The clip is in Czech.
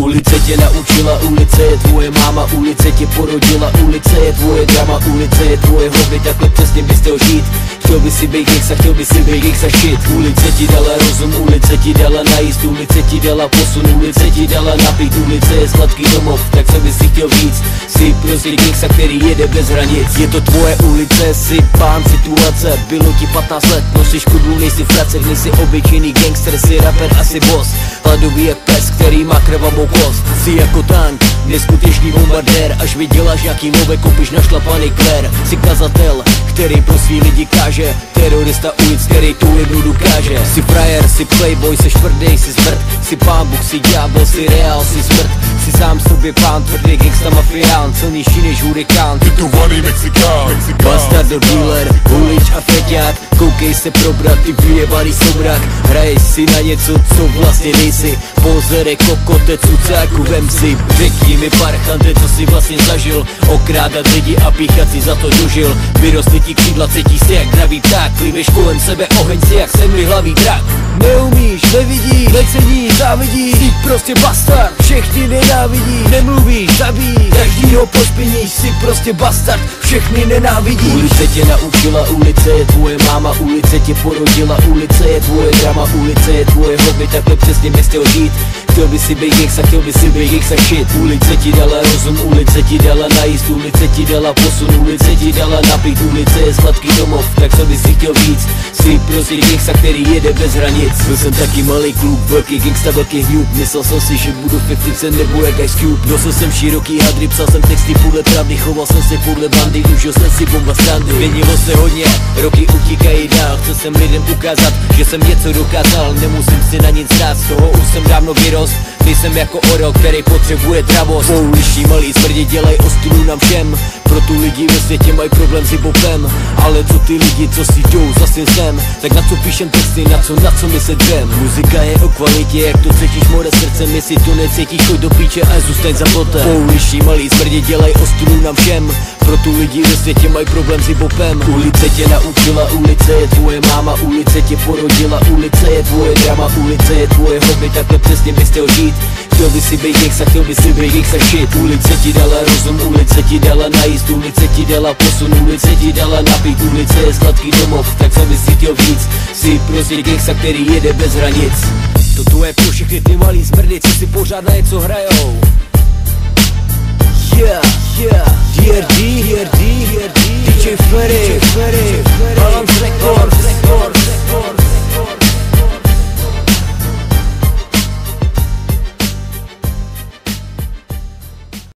Ulice tě naučila, ulice je tvoje máma, ulice tě porodila, ulice je tvoje drama, ulice je tvoje hobby, takhle přesně bys chtěl žít. Chtěl by si být Gigs a chtěl by si být Gigs a shit. Ulice ti dala rozum, ulice ti dala najíst, ulice ti dala posun, ulice ti dala napít, ulice je sladký domov, tak co bys si chtěl víc? Jsi prostě Gigs, který jede bez hranic. Je to tvoje ulice, jsi pán situace, bylo ti 15 let, nosíš kudlu, nejsi fracek, nejsi obyčejný gangster, jsi rapper, asi boss. Hladový jak pes, který má krvavou kost. Jsi jako tank, neskutečný bombardér, až vyděláš nějaký nové, koupíš našlapaný klér. Jsi kazatel, který pro svý lidi káže, terorista ulic, který tu jednu dokáže. Jsi frajer, jsi playboy, jsi tvrdý, jsi smrt, jsi pán Bůh, jsi ďábel, jsi reál, jsi smrt. Jsi sám sobě pán, tvrdý gangsta mafián, silnější než hurikán, titulovaný Mexikán. Bastardo dealer, hulič a feťák, koukej se probrat, ty vyjebaný soumrak. Hraješ si na něco, co vlastně nejsi, pozere kokote, cucáku vem si. Řekni mi parchante, co si vlastně zažil, okrádat lidi a píchat si za to dožil. Vyrostly ti křídla, cítíš se jak dravý pták, pliveš kolem sebe oheň si jak semlihlavý drak. Neumíš, nevidíš, neceníš, závidíš, jsi prostě bastard, všechny nenávidí, nemluvíš, zabíjíš, každýho pošpiníš, jsi prostě bastard, všechny nenávidíš. Ulice tě naučila, ulice je tvoje máma, ulice tě porodila, ulice je tvoje drama, ulice je tvoje hobby, takhle přesně bys chtěl žít. Chtěl by si být Gigs a chtěl by si být Gigs a shit. Ulice ti dala rozum, ulice ti dala najíst, ulice ti dala posun, ulice ti dala napít, ulice je sladký domov, tak co bys si chtěl víc? Jsi prostě Gangsta, který jede bez hranic. Byl jsem taky malý kluk, velký gangsta, velký hňup. Myslel jsem si, že budu 50 nebo jak Ice Cube. Nosil jsem široký hadry, psal jsem texty podle pravdy, choval jsem se podle bandy, užil jsem si bomba strandy. Změnilo se hodně, roky utíkají dál, chtěl jsem lidem ukázat, že jsem něco dokázal. Nemusím si na nic dát, z toho už jsem dávno vyrost. Nejsem jako orel, který potřebuje dravost. Pouliční malý smrdi dělaj ostudu nám všem, proto lidi ve světě mají problém s hip-hopem. Ale co ty lidi, co si jdou za svým snem, tak na co píšem texty, na co my se dřem. Muzika je o kvalitě, jak to cítíš more srdcem, jestli to necítíš, choď do píče a zůstaň za plotem. Pouliční malý smrdi dělaj ostudu nám všem, proto lidi ve světě mají problém s hip-hopem. Ulice tě naučila, ulice je tvoje máma, ulice tě porodila, ulice je tvoje drama, ulice je tvoje hobby, takhle přesně bys chtěl žít. Chtěl by si být Gigs a chtěl by si být Gigs a shit. Ulice ti dala rozum, ulice ti dala najíst, ulice ti dala posun, ulice ti dala napít, ulice je sladký domov, tak co bys si chtěl víc? Jsi prostě Gangsta, který jede bez hranic. Toto je pro všechny ty malý smrdy, co si pořád na něco hrajou. Yeah, DRD, DJ Ferry, Balance